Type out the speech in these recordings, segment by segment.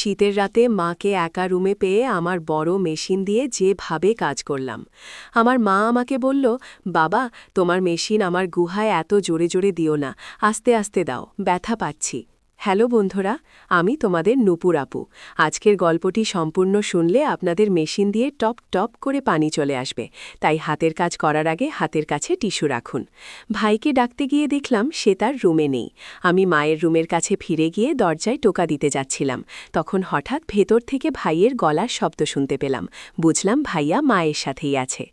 শীতের রাতে মাকে একা রুমে পেয়ে আমার বড় মেশিন দিয়ে যেভাবে কাজ করলাম। আমার মা আমাকে বলল, বাবা, তোমার মেশিন আমার গুহায় এত জোরে জোরে দিও না, আস্তে আস্তে দাও, ব্যথা পাচ্ছি। হ্যালো বন্ধুরা, আমি তোমাদের নূপুর আপু। আজকের গল্পটি সম্পূর্ণ শুনলে আপনাদের মেশিন দিয়ে টপ টপ করে পানি চলে আসবে, তাই হাতের কাজ করার আগে হাতের কাছে টিস্যু রাখুন। ভাইকে ডাকতে গিয়ে দেখলাম সে তার রুমে নেই। আমি মায়ের রুমের কাছে ফিরে গিয়ে দরজায় টোকা দিতে যাচ্ছিলাম, তখন হঠাৎ ভেতর থেকে ভাইয়ের গলার শব্দ শুনতে পেলাম। বুঝলাম ভাইয়া মায়ের সাথেই আছে।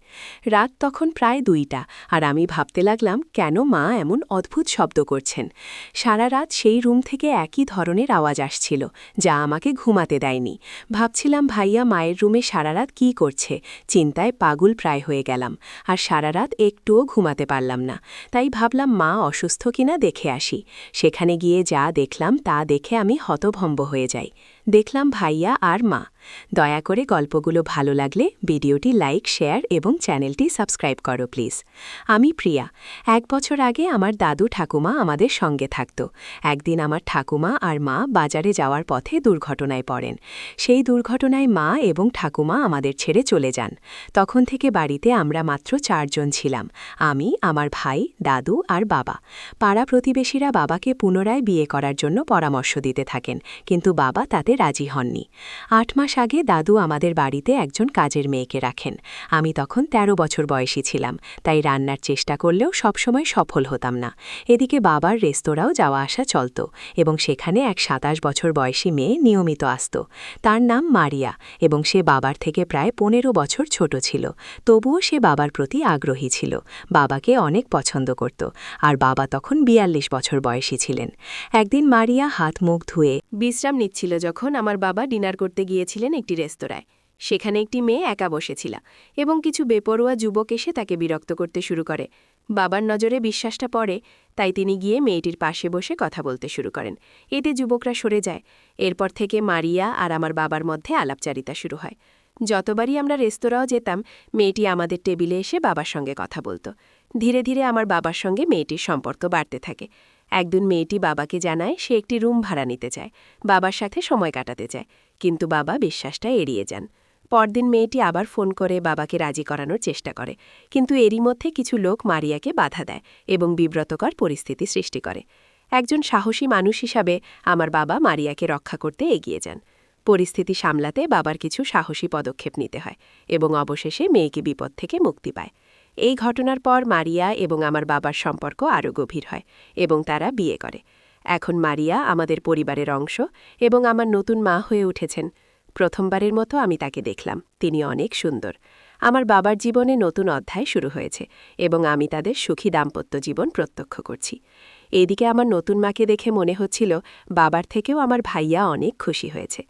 রাত তখন প্রায় 2টা, আর আমি ভাবতে লাগলাম কেন মা এমন অদ্ভুত শব্দ করছেন। সারা রাত সেই রুম থেকে একই ধরনের আওয়াজ আসছিল, যা আমাকে ঘুমাতে দেয়নি। ভাবছিলাম ভাইয়া মায়ের রুমে সারা রাত কী করছে, চিন্তায় পাগল প্রায় হয়ে গেলাম। আর সারা রাত একটুও ঘুমাতে পারলাম না। তাই ভাবলাম মা অসুস্থ কিনা দেখে আসি। সেখানে গিয়ে যা দেখলাম তা দেখে আমি হতভম্ব হয়ে যাই। দেখলাম ভাইয়া আর মা। দয়া করে গল্পগুলো ভালো লাগলে ভিডিওটি লাইক, শেয়ার এবং চ্যানেলটি সাবস্ক্রাইব করো প্লিজ। আমি প্রিয়া। 1 বছর আগে আমার দাদু ঠাকুমা আমাদের সঙ্গে থাকত। একদিন আমার ঠাকুমা আর মা বাজারে যাওয়ার পথে দুর্ঘটনায় পড়েন। সেই দুর্ঘটনায় মা এবং ঠাকুমা আমাদের ছেড়ে চলে যান। তখন থেকে বাড়িতে আমরা মাত্র 4 জন ছিলাম, আমি, আমার ভাই, দাদু আর বাবা। পাড়া প্রতিবেশীরা বাবাকে পুনরায় বিয়ে করার জন্য পরামর্শ দিতে থাকেন, কিন্তু বাবা তাতে রাজি হননি। 8 মাস আগে দাদু আমাদের বাড়িতে একজন কাজের মেয়েকে রাখেন। আমি তখন 13 বছর বয়সী ছিলাম, তাই রান্নার চেষ্টা করলেও সবসময় সফল হতাম না। এদিকে বাবার রেস্তোরাঁও যাওয়া আসা চলত, এবং সেখানে এক 27 বছর বয়সী মেয়ে নিয়মিত আসত। তার নাম মারিয়া, এবং সে বাবার থেকে প্রায় 15 বছর ছোট ছিল। তবুও সে বাবার প্রতি আগ্রহী ছিল, বাবাকে অনেক পছন্দ করত, আর বাবা তখন 42 বছর বয়সী ছিলেন। একদিন মারিয়া হাত মুখ ধুয়ে বিশ্রাম নিচ্ছিল যখন আমার বাবা ডিনার করতে গিয়েছিলেন একটি রেস্তোরাঁয়। সেখানে একটি মেয়ে একা বসেছিল, এবং কিছু বেপরোয়া যুবক এসে তাকে বিরক্ত করতে শুরু করে। বাবার নজরে বিশ্বাসটা পড়ে, তাই তিনি গিয়ে মেয়েটির পাশে বসে কথা বলতে শুরু করেন। এতে যুবকরা সরে যায়। এরপর থেকে মারিয়া আর আমার বাবার মধ্যে আলাপচারিতা শুরু হয়। যতবারই আমরা রেস্তোরাঁও যেতাম, মেয়েটি আমাদের টেবিলে এসে বাবার সঙ্গে কথা বলত। ধীরে ধীরে আমার বাবার সঙ্গে মেয়েটির সম্পর্ক বাড়তে থাকে। একদিন মেয়েটি বাবাকে জানায় সে একটি রুম ভাড়া নিতে চায়, বাবার সাথে সময় কাটাতে চায়, কিন্তু বাবা বিশ্বাসটা এড়িয়ে যান। পরদিন মেয়েটি আবার ফোন করে বাবাকে রাজি করানোর চেষ্টা করে, কিন্তু এরই মধ্যে কিছু লোক মারিয়াকে বাধা দেয় এবং বিব্রতকর পরিস্থিতি সৃষ্টি করে। একজন সাহসী মানুষ হিসাবে আমার বাবা মারিয়াকে রক্ষা করতে এগিয়ে যান। পরিস্থিতি সামলাতে বাবার কিছু সাহসী পদক্ষেপ নিতে হয়, এবং অবশেষে মেয়েকে বিপদ থেকে মুক্তি পায়। এই ঘটনার পর মারিয়া এবং আমার বাবার সম্পর্ক আরও গভীর হয়, এবং তারা বিয়ে করে। এখন মারিয়া আমাদের পরিবারের অংশ, এবং আমার নতুন মা হয়ে উঠেছেন। প্রথমবারের মতো আমি তাকে দেখলাম, তিনি অনেক সুন্দর। আমার বাবার জীবনে নতুন অধ্যায় শুরু হয়েছে, এবং আমি তাদের সুখী দাম্পত্য জীবন প্রত্যক্ষ করছি। এদিকে আমার নতুন মাকে দেখে মনে হচ্ছিল বাবার থেকেও আমার ভাইয়া অনেক খুশি হয়েছে।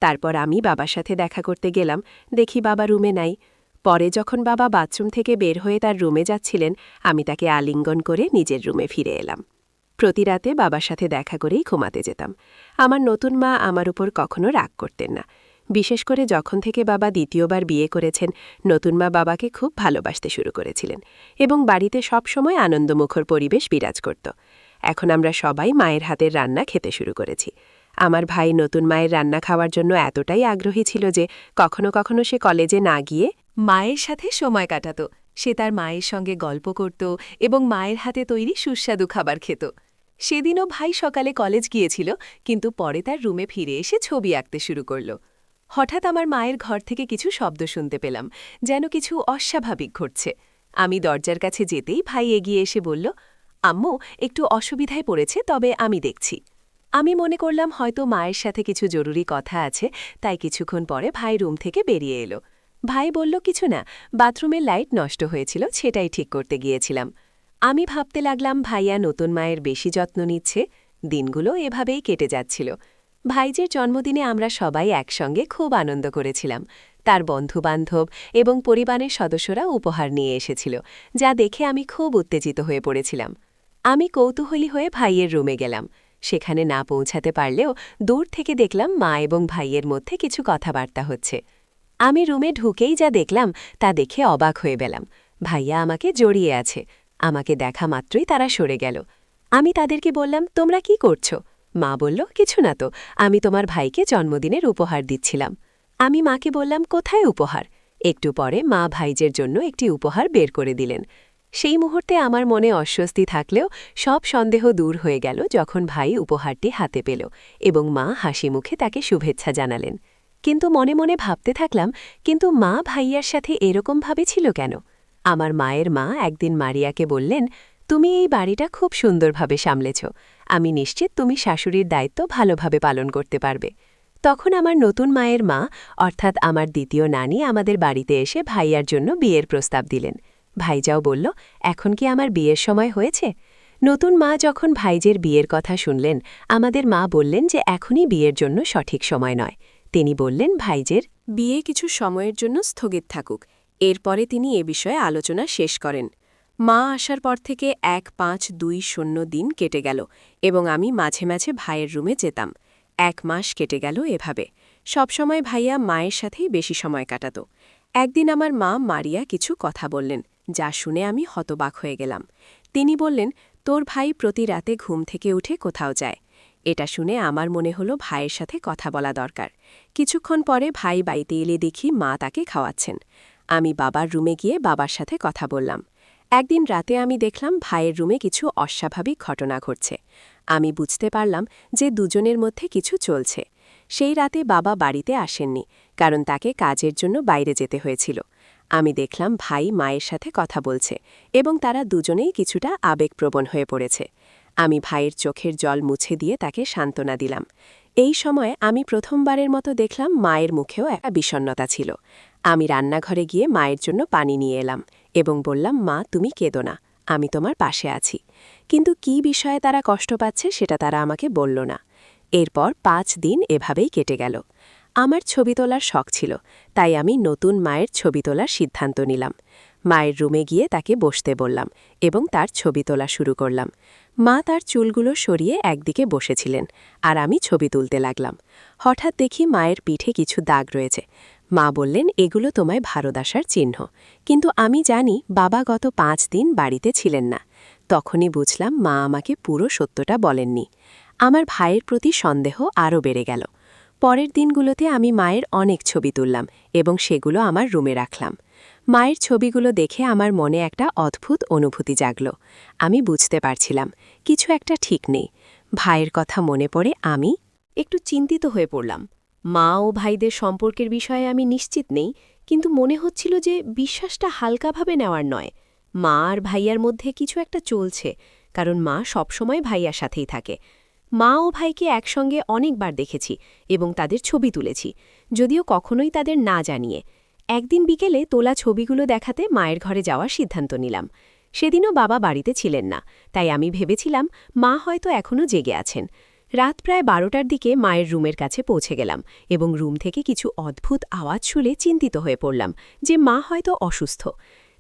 তারপর আমি বাবার সাথে দেখা করতে গেলাম, দেখি বাবা রুমে নাই। পরে যখন বাবা বাথরুম থেকে বের হয়ে তার রুমে যাচ্ছিলেন, আমি তাকে আলিঙ্গন করে নিজের রুমে ফিরে এলাম। প্রতি রাতে বাবার সাথে দেখা করেই ঘুমাতে যেতাম। আমার নতুন মা আমার উপর কখনো রাগ করতেন না। বিশেষ করে যখন থেকে বাবা দ্বিতীয়বার বিয়ে করেছেন, নতুন মা বাবাকে খুব ভালোবাসতে শুরু করেছিলেন, এবং বাড়িতে সবসময় আনন্দমুখর পরিবেশ বিরাজ করত। এখন আমরা সবাই মায়ের হাতের রান্না খেতে শুরু করেছি। আমার ভাই নতুন মায়ের রান্না খাওয়ার জন্য এতটাই আগ্রহী ছিল যে কখনো কখনো সে কলেজে না গিয়ে মায়ের সাথে সময় কাটাত। সে তার মায়ের সঙ্গে গল্প করত এবং মায়ের হাতে তৈরি সুস্বাদু খাবার খেত। সেদিনও ভাই সকালে কলেজ গিয়েছিল, কিন্তু পরে তার রুমে ফিরে এসে ছবি আঁকতে শুরু করল। হঠাৎ আমার মায়ের ঘর থেকে কিছু শব্দ শুনতে পেলাম, যেন কিছু অস্বাভাবিক ঘটছে। আমি দরজার কাছে যেতেই ভাই এগিয়ে এসে বলল, আম্মু, একটু অসুবিধায় পড়েছে, তবে আমি দেখছি। আমি মনে করলাম হয়তো মায়ের সাথে কিছু জরুরি কথা আছে, তাই কিছুক্ষণ পরে ভাই রুম থেকে বেরিয়ে এলো। ভাই বলল, কিছু না, বাথরুমের লাইট নষ্ট হয়েছিল, সেটাই ঠিক করতে গিয়েছিলাম। আমি ভাবতে লাগলাম ভাইয়া নতুন মায়ের বেশি যত্ন নিচ্ছে। দিনগুলো এভাবেই কেটে যাচ্ছিল। ভাইজের জন্মদিনে আমরা সবাই একসঙ্গে খুব আনন্দ করেছিলাম। তার বন্ধুবান্ধব এবং পরিবারের সদস্যরা উপহার নিয়ে এসেছিল, যা দেখে আমি খুব উত্তেজিত হয়ে পড়েছিলাম। আমি কৌতূহলী হয়ে ভাইয়ের রুমে গেলাম। সেখানে না পৌঁছাতে পারলেও দূর থেকে দেখলাম মা এবং ভাইয়ের মধ্যে কিছু কথাবার্তা হচ্ছে। আমি রুমে ঢুকেই যা দেখলাম তা দেখে অবাক হয়ে গেলাম। ভাইয়া আমাকে জড়িয়ে আছে। আমাকে দেখা মাত্রই তারা সরে গেল। আমি তাদেরকে বললাম, তোমরা কি করছো? মা বলল, কিছু না তো, আমি তোমার ভাইকে জন্মদিনের উপহার দিচ্ছিলাম। আমি মাকে বললাম, কোথায় উপহার? একটু পরে মা ভাইজের জন্য একটি উপহার বের করে দিলেন। সেই মুহূর্তে আমার মনে অস্বস্তি থাকলেও সব সন্দেহ দূর হয়ে গেল যখন ভাই উপহারটি হাতে পেল এবং মা হাসি মুখে তাকে শুভেচ্ছা জানালেন। কিন্তু মনে মনে ভাবতে থাকলাম, কিন্তু মা ভাইয়ার সাথে এরকমভাবে ছিল কেন? আমার মায়ের মা একদিন মারিয়াকে বললেন, তুমি এই বাড়িটা খুব সুন্দরভাবে সামলেছ, আমি নিশ্চিত তুমি শাশুড়ির দায়িত্ব ভালোভাবে পালন করতে পারবে। তখন আমার নতুন মায়ের মা অর্থাৎ আমার দ্বিতীয় নানি আমাদের বাড়িতে এসে ভাইয়ার জন্য বিয়ের প্রস্তাব দিলেন। ভাইজাও বলল, এখন কি আমার বিয়ের সময় হয়েছে? নতুন মা যখন ভাইজের বিয়ের কথা শুনলেন, আমাদের মা বললেন যে এখনই বিয়ের জন্য সঠিক সময় নয়। তিনি বললেন, ভাইজের বিয়ে কিছু সময়ের জন্য স্থগিত থাকুক, এরপরে তিনি এ বিষয়ে আলোচনা শেষ করেন। মা আসার পর থেকে 1-5-2-0 দিন কেটে গেল এবং আমি মাঝে মাঝে ভাইয়ের রুমে যেতাম। 1 মাস কেটে গেল এভাবে। সবসময় ভাইয়া মায়ের সাথেই বেশি সময় কাটাত। একদিন আমার মা মারিয়া কিছু কথা বললেন, যা শুনে আমি হতবাক হয়ে গেলাম। তিনি বললেন, তোর ভাই প্রতি রাতে ঘুম থেকে উঠে কোথাও যায়। এটা শুনে আমার মনে হলো ভাইয়ের সাথে কথা বলা দরকার। কিছুক্ষণ পরে ভাই বাড়িতে এলে দেখি মা তাকে খাওয়াচ্ছেন। আমি বাবার রুমে গিয়ে বাবার সাথে কথা বললাম। একদিন রাতে আমি দেখলাম ভাইয়ের রুমে কিছু অস্বাভাবিক ঘটনা ঘটছে। আমি বুঝতে পারলাম যে দুজনের মধ্যে কিছু চলছে। সেই রাতে বাবা বাড়িতে আসেননি, কারণ তাকে কাজের জন্য বাইরে যেতে হয়েছিল। আমি দেখলাম ভাই মায়ের সাথে কথা বলছে এবং তারা দুজনেই কিছুটা আবেগপ্রবণ হয়ে পড়েছে। আমি ভাইয়ের চোখের জল মুছে দিয়ে তাকে সান্ত্বনা দিলাম। এই সময় আমি প্রথমবারের মতো দেখলাম মায়ের মুখেও একটা বিষণ্ণতা ছিল। আমি রান্নাঘরে গিয়ে মায়ের জন্য পানি নিয়ে এলাম এবং বললাম, মা, তুমি কেঁদো না, আমি তোমার পাশে আছি। কিন্তু কী বিষয়ে তারা কষ্ট পাচ্ছে সেটা তারা আমাকে বলল না। এরপর 5 দিন এভাবেই কেটে গেল। আমার ছবি তোলার শখ ছিল, তাই আমি নতুন মায়ের ছবি তোলার সিদ্ধান্ত নিলাম। মায়ের রুমে গিয়ে তাকে বসতে বললাম এবং তার ছবি তোলা শুরু করলাম। মা তার চুলগুলো সরিয়ে একদিকে বসেছিলেন আর আমি ছবি তুলতে লাগলাম। হঠাৎ দেখি মায়ের পিঠে কিছু দাগ রয়েছে। মা বললেন, এগুলো তোমায় ভারত আসার চিহ্ন। কিন্তু আমি জানি বাবা গত 5 দিন বাড়িতে ছিলেন না। তখনই বুঝলাম মা আমাকে পুরো সত্যটা বলেননি। আমার ভাইয়ের প্রতি সন্দেহ আরও বেড়ে গেল। পরের দিনগুলোতে আমি মায়ের অনেক ছবি তুললাম এবং সেগুলো আমার রুমে রাখলাম। মায়ের ছবিগুলো দেখে আমার মনে একটা অদ্ভুত অনুভূতি জাগল। আমি বুঝতে পারছিলাম কিছু একটা ঠিক নেই। ভাইয়ের কথা মনে পড়ে আমি একটু চিন্তিত হয়ে পড়লাম। মা ও ভাইদের সম্পর্কের বিষয়ে আমি নিশ্চিত নেই, কিন্তু মনে হচ্ছিল যে বিশ্বাসটা হালকাভাবে নেওয়ার নয়। মা আর ভাইয়ার মধ্যে কিছু একটা চলছে, কারণ মা সবসময় ভাইয়ার সাথেই থাকে। মা ও ভাইকে একসঙ্গে অনেকবার দেখেছি এবং তাদের ছবি তুলেছি, যদিও কখনোই তাদের না জানিয়ে। একদিন বিকেলে তোলা ছবিগুলো দেখাতে মায়ের ঘরে যাওয়ার সিদ্ধান্ত নিলাম। সেদিনও বাবা বাড়িতে ছিলেন না, তাই আমি ভেবেছিলাম মা হয়তো এখনও জেগে আছেন। রাত প্রায় 12টার দিকে মায়ের রুমের কাছে পৌঁছে গেলাম এবং রুম থেকে কিছু অদ্ভুত আওয়াজ শুনে চিন্তিত হয়ে পড়লাম যে মা হয়তো অসুস্থ।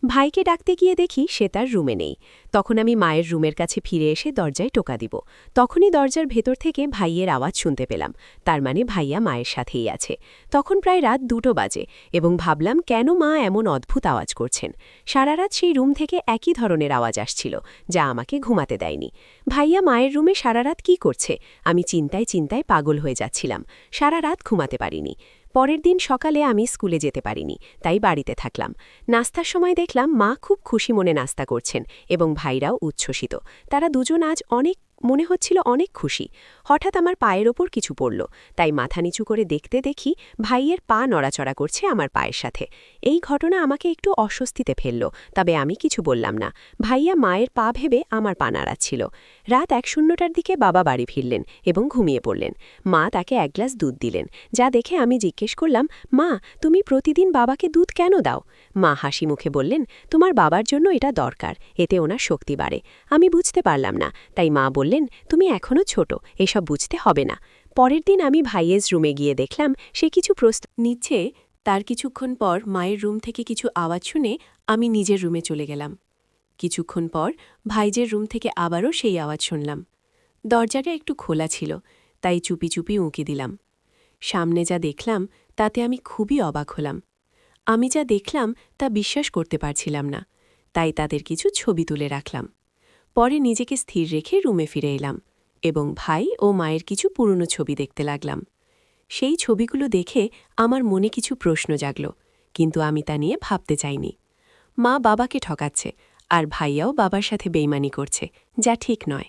ভাইকে ডাকতে গিয়ে দেখি সে তার রুমে নেই। তখন আমি মায়ের রুমের কাছে ফিরে এসে দরজায় টোকা দিব। তখনই দরজার ভেতর থেকে ভাইয়ের আওয়াজ শুনতে পেলাম। তার মানে ভাইয়া মায়ের সাথেই আছে। তখন প্রায় রাত 2টো বাজে এবং ভাবলাম কেন মা এমন অদ্ভুত আওয়াজ করছেন। সারা রাত সেই রুম থেকে একই ধরনের আওয়াজ আসছিল, যা আমাকে ঘুমাতে দেয়নি। ভাইয়া মায়ের রুমে সারা রাত কী করছে? আমি চিন্তায় চিন্তায় পাগল হয়ে যাচ্ছিলাম। সারা রাত ঘুমাতে পারিনি। পরের দিন সকালে আমি স্কুলে যেতে পারিনি, তাই বাড়িতে থাকলাম। নাস্তার সময় দেখলাম মা খুব খুশি মনে নাস্তা করছেন এবং ভাইরাও উচ্ছ্বসিত। তারা দুজন আজ মনে হচ্ছিল অনেক খুশি। হঠাৎ আমার পায়ের ওপর কিছু পড়ল, তাই মাথা নিচু করে দেখতে দেখি ভাইয়ের পা নড়াচড়া করছে আমার পায়ের সাথে। এই ঘটনা আমাকে একটু অস্বস্তিতে ফেলল, তবে আমি কিছু বললাম না। ভাইয়া মায়ের পা ভেবে আমার পা নাড়াচ্ছিল। রাত 1:00টার দিকে বাবা বাড়ি ফিরলেন এবং ঘুমিয়ে পড়লেন। মা তাকে 1 গ্লাস দুধ দিলেন, যা দেখে আমি জিজ্ঞেস করলাম, মা, তুমি প্রতিদিন বাবাকে দুধ কেন দাও? মা হাসি মুখে বললেন, তোমার বাবার জন্য এটা দরকার, এতে ওনার শক্তি বাড়ে। আমি বুঝতে পারলাম না, তাই মা বললেন, তুমি এখনও ছোট, এসব বুঝতে হবে না। পরের দিন আমি ভাইয়ের রুমে গিয়ে দেখলাম সে কিছু প্রস্তাব নিচ্ছে। তার কিছুক্ষণ পর মায়ের রুম থেকে কিছু আওয়াজ শুনে আমি নিজের রুমে চলে গেলাম। কিছুক্ষণ পর ভাইজের রুম থেকে আবারও সেই আওয়াজ শুনলাম। দরজাটা একটু খোলা ছিল, তাই চুপি চুপি উঁকি দিলাম। সামনে যা দেখলাম তাতে আমি খুবই অবাক হলাম। আমি যা দেখলাম তা বিশ্বাস করতে পারছিলাম না, তাই তাদের কিছু ছবি তুলে রাখলাম। পরে নিজেকে স্থির রেখে রুমে ফিরে এলাম এবং ভাই ও মায়ের কিছু পুরনো ছবি দেখতে লাগলাম। সেই ছবিগুলো দেখে আমার মনে কিছু প্রশ্ন জাগল, কিন্তু আমি তা নিয়ে ভাবতে চাইনি। মা বাবাকে ঠকাচ্ছে, আর ভাইয়াও বাবার সাথে বেইমানি করছে, যা ঠিক নয়।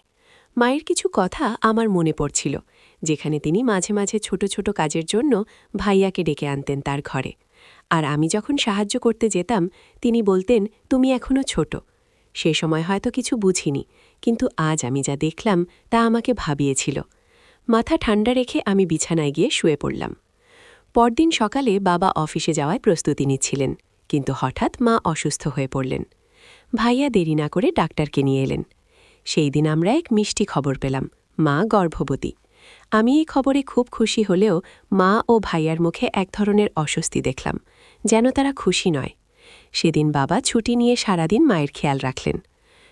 মায়ের কিছু কথা আমার মনে পড়ছিল, যেখানে তিনি মাঝে মাঝে ছোট ছোট কাজের জন্য ভাইয়াকে ডেকে আনতেন তার ঘরে। আর আমি যখন সাহায্য করতে যেতাম, তিনি বলতেন, তুমি এখনও ছোট। সে সময় হয়তো কিছু বুঝিনি, কিন্তু আজ আমি যা দেখলাম তা আমাকে ভাবিয়েছিল। মাথা ঠান্ডা রেখে আমি বিছানায় গিয়ে শুয়ে পড়লাম। পরদিন সকালে বাবা অফিসে যাওয়ায় প্রস্তুতি নিচ্ছিলেন, কিন্তু হঠাৎ মা অসুস্থ হয়ে পড়লেন। ভাইয়া দেরি না করে ডাক্তারকে নিয়ে এলেন। সেই দিন আমরা এক মিষ্টি খবর পেলাম, মা গর্ভবতী। আমি এই খবরে খুব খুশি হলেও মা ও ভাইয়ার মুখে এক ধরনের অস্বস্তি দেখলাম, যেন তারা খুশি নয়। সেদিন বাবা ছুটি নিয়ে সারাদিন মায়ের খেয়াল রাখলেন।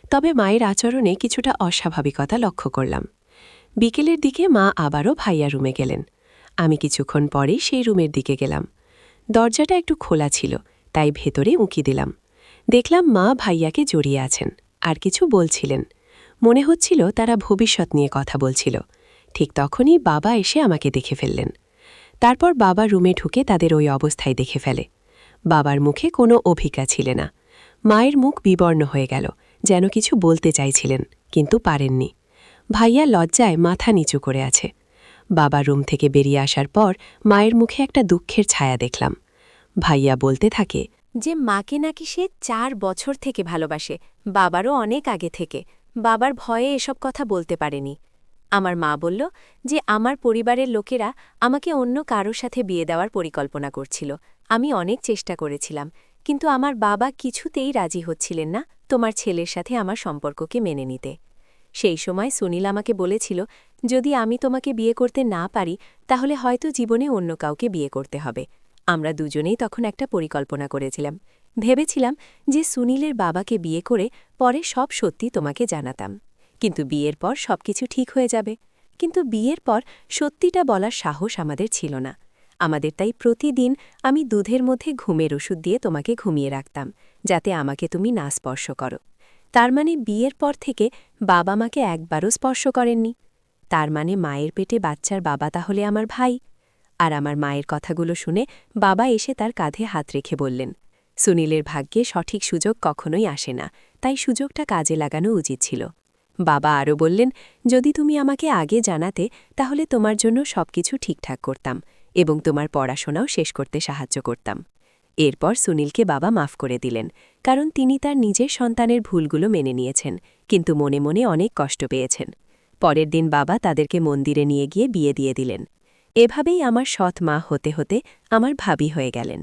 তবে মায়ের আচরণে কিছুটা অস্বাভাবিকতা লক্ষ্য করলাম। বিকেলের দিকে মা আবারও ভাইয়া রুমে গেলেন। আমি কিছুক্ষণ পরেই সেই রুমের দিকে গেলাম। দরজাটা একটু খোলা ছিল, তাই ভেতরে উঁকি দিলাম। দেখলাম মা ভাইয়াকে জড়িয়ে আছেন, আর কিছু বলছিলেন। মনে হচ্ছিল তারা ভবিষ্যৎ নিয়ে কথা বলছিল। ঠিক তখনই বাবা এসে আমাকে দেখে ফেললেন। তারপর বাবা রুমে ঢুকে তাদের ওই অবস্থায় দেখে ফেলে। বাবার মুখে কোনো অভিজ্ঞতা ছিল না। মায়ের মুখ বিবর্ণ হয়ে গেল, যেন কিছু বলতে চাইছিলেন, কিন্তু পারেননি। ভাইয়া লজ্জায় মাথা নিচু করে আছে। বাবা রুম থেকে বেরিয়ে আসার পর মায়ের মুখে একটা দুঃখের ছায়া দেখলাম। ভাইয়া বলতে থাকে যে মাকে নাকি সে 4 বছর থেকে ভালোবাসে, বাবারও অনেক আগে থেকে। বাবার ভয়ে এসব কথা বলতে পারেনি। আমার মা বলল যে আমার পরিবারের লোকেরা আমাকে অন্য কারোর সাথে বিয়ে দেওয়ার পরিকল্পনা করছিল। আমি অনেক চেষ্টা করেছিলাম, কিন্তু আমার বাবা কিছুতেই রাজি হচ্ছিলেন না তোমার ছেলের সাথে আমার সম্পর্ককে মেনে নিতে। সেই সময় সুনীল আমাকে বলেছিল, যদি আমি তোমাকে বিয়ে করতে না পারি তাহলে হয়তো জীবনে অন্য কাউকে বিয়ে করতে হবে। আমরা দুজনেই তখন একটা পরিকল্পনা করেছিলাম। ভেবেছিলাম যে সুনীলের বাবাকে বিয়ে করে পরে সব সত্যি তোমাকে জানাতাম, কিন্তু বিয়ের পর সবকিছু ঠিক হয়ে যাবে। কিন্তু বিয়ের পর সত্যিটা বলার সাহস আমাদের ছিল না। আমাদের তাই প্রতিদিন আমি দুধের মধ্যে ঘুমের ওষুধ দিয়ে তোমাকে ঘুমিয়ে রাখতাম, যাতে আমাকে তুমি না স্পর্শ করো। তার মানে বিয়ের পর থেকে বাবা মাকে একবারও স্পর্শ করেননি। তার মানে মায়ের পেটে বাচ্চার বাবা তাহলে আমার ভাই। আর আমার মায়ের কথাগুলো শুনে বাবা এসে তার কাঁধে হাত রেখে বললেন, সুনীলের ভাগ্যে সঠিক সুযোগ কখনোই আসে না, তাই সুযোগটা কাজে লাগানো উচিত ছিল। বাবা আরও বললেন, যদি তুমি আমাকে আগে জানাতে তাহলে তোমার জন্য সবকিছু ঠিকঠাক করতাম এবং তোমার পড়াশোনাও শেষ করতে সাহায্য করতাম। এরপর সুনীলকে বাবা মাফ করে দিলেন, কারণ তিনি তার নিজের সন্তানের ভুলগুলো মেনে নিয়েছেন, কিন্তু মনে মনে অনেক কষ্ট পেয়েছেন। পরের দিন বাবা তাদেরকে মন্দিরে নিয়ে গিয়ে বিয়ে দিয়ে দিলেন। এভাবেই আমার সৎ মা হতে হতে আমার ভাবি হয়ে গেলেন।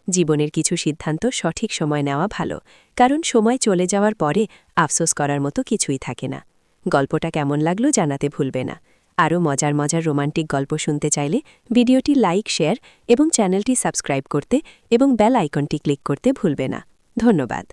জীবনের কিছু সিদ্ধান্ত সঠিক সময় নেওয়া ভালো, কারণ সময় চলে যাওয়ার পরে আফসোস করার মতো কিছুই থাকে না। গল্পটা কেমন লাগলো জানাতে ভুলবে না। আরও মজার মজার রোমান্টিক গল্প শুনতে চাইলে ভিডিওটি লাইক, শেয়ার এবং চ্যানেলটি সাবস্ক্রাইব করতে এবং বেল আইকনটি ক্লিক করতে ভুলবে না। ধন্যবাদ।